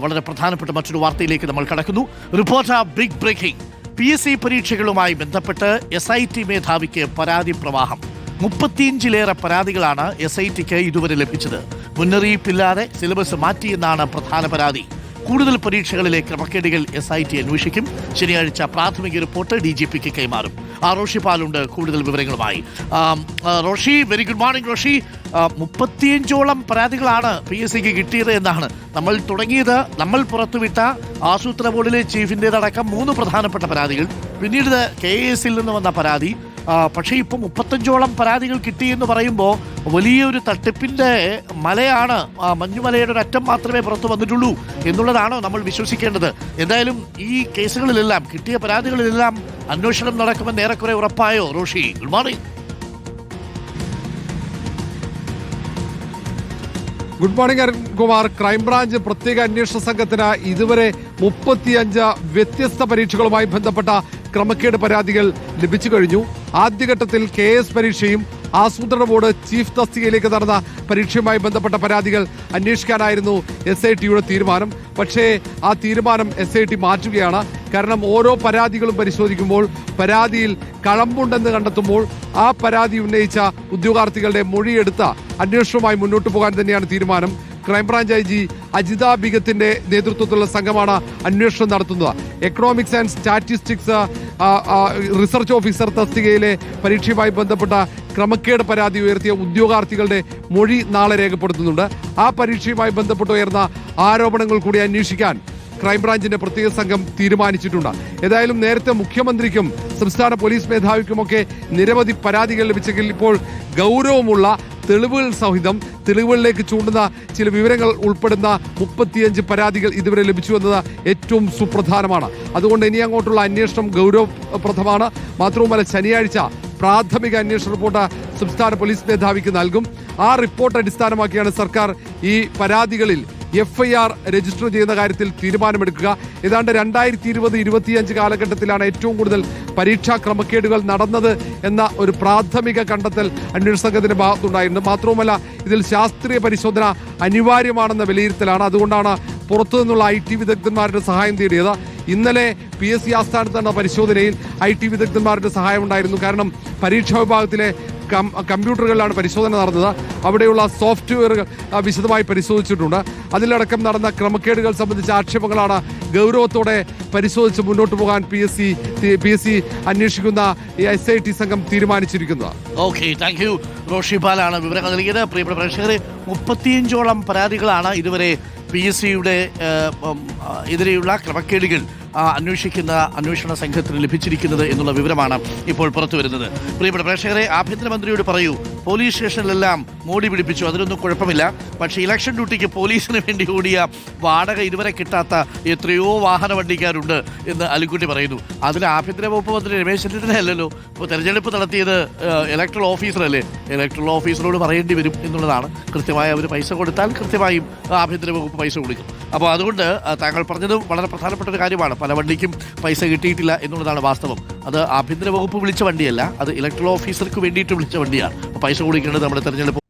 വളരെ പ്രധാനപ്പെട്ട മറ്റൊരു വാർത്തയിലേക്ക് നമ്മൾ കടക്കുന്നു. Reporter big breaking. PSC പരീക്ഷകളുമായി ബന്ധപ്പെട്ട് SIT മേധാവിക്ക് പരാതി പ്രവാഹം. 35ലേറെ പരാതികളാണ് SITക്ക് ഇതുവരെ ലഭിച്ചത്. മുന്നറിയിപ്പില്ലാതെ സിലബസ് മാറ്റിയെന്നാണ് പ്രധാന പരാതി. കൂടുതൽ പരീക്ഷകളിലെ ക്രമക്കേടുകൾ SIT അന്വേഷിക്കും. ശനിയാഴ്ച പ്രാഥമിക റിപ്പോർട്ട് DGPക്ക് കൈമാറും. റോഷി പാലുണ്ട് കൂടുതൽ വിവരങ്ങളുമായി. Roshi, very good morning Roshi. 35ഓളം പരാതികളാണ് PSCക്ക് കിട്ടിയത് എന്നാണ് നമ്മൾ പുറത്തുവിട്ട ആസൂത്രണ ബോർഡിലെ ചീഫിൻ്റെതടക്കം 3 പ്രധാനപ്പെട്ട പരാതികൾ, പിന്നീട് KASൽ നിന്ന് വന്ന പരാതി. പക്ഷേ ഇപ്പോൾ 35ഓളം പരാതികൾ കിട്ടിയെന്ന് പറയുമ്പോൾ വലിയൊരു തട്ടിപ്പിൻ്റെ മലയാണ്. മഞ്ഞുമലയുടെ ഒരു അറ്റം മാത്രമേ പുറത്തു വന്നിട്ടുള്ളൂ എന്നുള്ളതാണോ നമ്മൾ വിശ്വസിക്കേണ്ടത്? എന്തായാലും ഈ കേസുകളിലെല്ലാം, കിട്ടിയ പരാതികളിലെല്ലാം അന്വേഷണം നടക്കുമെന്ന് ഏറെക്കുറെ ഉറപ്പായോ Roshi? Good morning. Good morning Arunkumar. Crime branch പ്രത്യേക അന്വേഷണ സംഘത്തിന് ഇതുവരെ 35 വ്യത്യസ്ത പരീക്ഷകളുമായി ബന്ധപ്പെട്ട ക്രമക്കേട് പരാതികൾ ലഭിച്ചു കഴിഞ്ഞു. ആദ്യഘട്ടത്തിൽ KS പരീക്ഷയും ആസൂത്രണ ബോർഡ് ചീഫ് തസ്തികയിലേക്ക് നടന്ന പരീക്ഷയുമായി ബന്ധപ്പെട്ട പരാതികൾ അന്വേഷിക്കാനായിരുന്നു SITയുടെ തീരുമാനം. പക്ഷേ ആ തീരുമാനം SIT മാറ്റുകയാണ്. കാരണം ഓരോ പരാതികളും പരിശോധിക്കുമ്പോൾ പരാതിയിൽ കഴമ്പുണ്ടെന്ന് കണ്ടെത്തുമ്പോൾ ആ പരാതി ഉന്നയിച്ച ഉദ്യോഗാർത്ഥികളുടെ മൊഴിയെടുത്ത അന്വേഷണവുമായി മുന്നോട്ട് പോകാൻ തന്നെയാണ് തീരുമാനം. ക്രൈംബ്രാഞ്ച് IG അജിത ബിഗത്തിന്റെ നേതൃത്വത്തിലുള്ള സംഘമാണ് അന്വേഷണം നടത്തുന്നത്. Economics and statistics research officer തസ്തികയിലെ പരീക്ഷയുമായി ബന്ധപ്പെട്ട ക്രമക്കേട് പരാതി ഉയർത്തിയ ഉദ്യോഗാർത്ഥികളുടെ മൊഴി നാളെ രേഖപ്പെടുത്തുന്നുണ്ട്. ആ പരീക്ഷയുമായി ബന്ധപ്പെട്ട് ഉയർന്ന ആരോപണങ്ങൾ കൂടി അന്വേഷിക്കാൻ ക്രൈംബ്രാഞ്ചിന്റെ പ്രത്യേക സംഘം തീരുമാനിച്ചിട്ടുണ്ട്. ഏതായാലും നേരത്തെ മുഖ്യമന്ത്രിക്കും സംസ്ഥാന പോലീസ് മേധാവിക്കുമൊക്കെ നിരവധി പരാതികൾ ലഭിച്ചെങ്കിൽ ഇപ്പോൾ ഗൗരവമുള്ള തെളിവുകൾ സഹിതം തെളിവുകളിലേക്ക് ചൂണ്ടുന്ന ചില വിവരങ്ങൾ ഉൾപ്പെടുന്ന 35 പരാതികൾ ഇതുവരെ ലഭിച്ചു എന്നത് ഏറ്റവും സുപ്രധാനമാണ്. അതുകൊണ്ട് ഇനി അങ്ങോട്ടുള്ള അന്വേഷണം ഗൗരവപ്രദമാണ്. മാത്രവുമല്ല, ശനിയാഴ്ച പ്രാഥമിക അന്വേഷണ റിപ്പോർട്ട് സംസ്ഥാന പോലീസ് മേധാവിക്ക് നൽകും. ആ റിപ്പോർട്ട് അടിസ്ഥാനമാക്കിയാണ് സർക്കാർ ഈ പരാതികളിൽ FIR രജിസ്റ്റർ ചെയ്യുന്ന കാര്യത്തിൽ തീരുമാനമെടുക്കുക. ഏതാണ്ട് 2020-25 കാലഘട്ടത്തിലാണ് ഏറ്റവും കൂടുതൽ പരീക്ഷാ ക്രമക്കേടുകൾ നടന്നത് എന്ന ഒരു പ്രാഥമിക കണ്ടെത്തൽ അന്വേഷണ സംഘത്തിന്റെ ഭാഗത്തുണ്ടായിരുന്നു. മാത്രവുമല്ല, ഇതിൽ ശാസ്ത്രീയ പരിശോധന അനിവാര്യമാണെന്ന വിലയിരുത്തലാണ്. അതുകൊണ്ടാണ് പുറത്തുനിന്നുള്ള IT വിദഗ്ധന്മാരുടെ സഹായം തേടിയത്. ഇന്നലെ PSC ആസ്ഥാനത്ത് നടന്ന പരിശോധനയിൽ IT വിദഗ്ധന്മാരുടെ സഹായം ഉണ്ടായിരുന്നു. കാരണം പരീക്ഷാ വിഭാഗത്തിലെ കമ്പ്യൂട്ടറുകളിലാണ് പരിശോധന നടന്നത്. അവിടെയുള്ള സോഫ്റ്റ്വെയറുകൾ വിശദമായി പരിശോധിച്ചിട്ടുണ്ട്. അതിലടക്കം നടന്ന ക്രമക്കേടുകൾ സംബന്ധിച്ച ആക്ഷേപങ്ങളാണ് ഗൗരവത്തോടെ പരിശോധിച്ച് മുന്നോട്ട് പോകാൻ PSC അന്വേഷിക്കുന്ന SIT സംഘം തീരുമാനിച്ചിരിക്കുന്നത്. Okay, thank you. റോഷി പാലാണ് വിവരങ്ങൾ നൽകിയത്. പ്രിയപ്പെട്ട പ്രേക്ഷകരെ, 35ഓളം പരാതികളാണ് ഇതുവരെ PSCയുടെ എതിരെയുള്ള ക്രമക്കേടുകൾ അന്വേഷിക്കുന്ന അന്വേഷണ സംഘത്തിന് ലഭിച്ചിരിക്കുന്നത് എന്നുള്ള വിവരമാണ് ഇപ്പോൾ പുറത്തു വരുന്നത്. പ്രിയപ്പെട്ട പ്രേക്ഷകരെ, ആഭ്യന്തരമന്ത്രിയോട് പറയൂ, പോലീസ് സ്റ്റേഷനിലെല്ലാം മോടി പിടിപ്പിച്ചു, അതിലൊന്നും കുഴപ്പമില്ല. പക്ഷേ ഇലക്ഷൻ ഡ്യൂട്ടിക്ക് പോലീസിന് വേണ്ടി ഓടിയ വാടക ഇതുവരെ കിട്ടാത്ത എത്രയോ വാഹന വണ്ടിക്കാരുണ്ട് എന്ന് അലിക്കുട്ടി പറയുന്നു. അതിൽ ആഭ്യന്തര വകുപ്പ് മന്ത്രി രമേശ് ചെന്നിത്തല അല്ലല്ലോ. ഇപ്പോൾ തെരഞ്ഞെടുപ്പ് നടത്തിയത് ഇലക്ട്രൽ ഓഫീസറല്ലേ. ഇലക്ട്രൽ ഓഫീസറോട് പറയേണ്ടി വരും എന്നുള്ളതാണ്. കൃത്യമായി അവർ പൈസ കൊടുത്താൽ കൃത്യമായും ആഭ്യന്തര വകുപ്പ് പൈസ കൊടുക്കും. അപ്പോൾ അതുകൊണ്ട് താങ്കൾ പറഞ്ഞത് വളരെ പ്രധാനപ്പെട്ട ഒരു കാര്യമാണ്. പല വണ്ടിക്കും പൈസ കിട്ടിയിട്ടില്ല എന്നുള്ളതാണ് വാസ്തവം. അത് ആഭ്യന്തര വകുപ്പ് വിളിച്ച വണ്ടിയല്ല, അത് ഇലക്ട്രൽ ഓഫീസർക്ക് വേണ്ടിയിട്ട് വിളിച്ച വണ്ടിയാണ്. പൈസ കൊടുക്കേണ്ടത് നമ്മുടെ തെരഞ്ഞെടുപ്പ്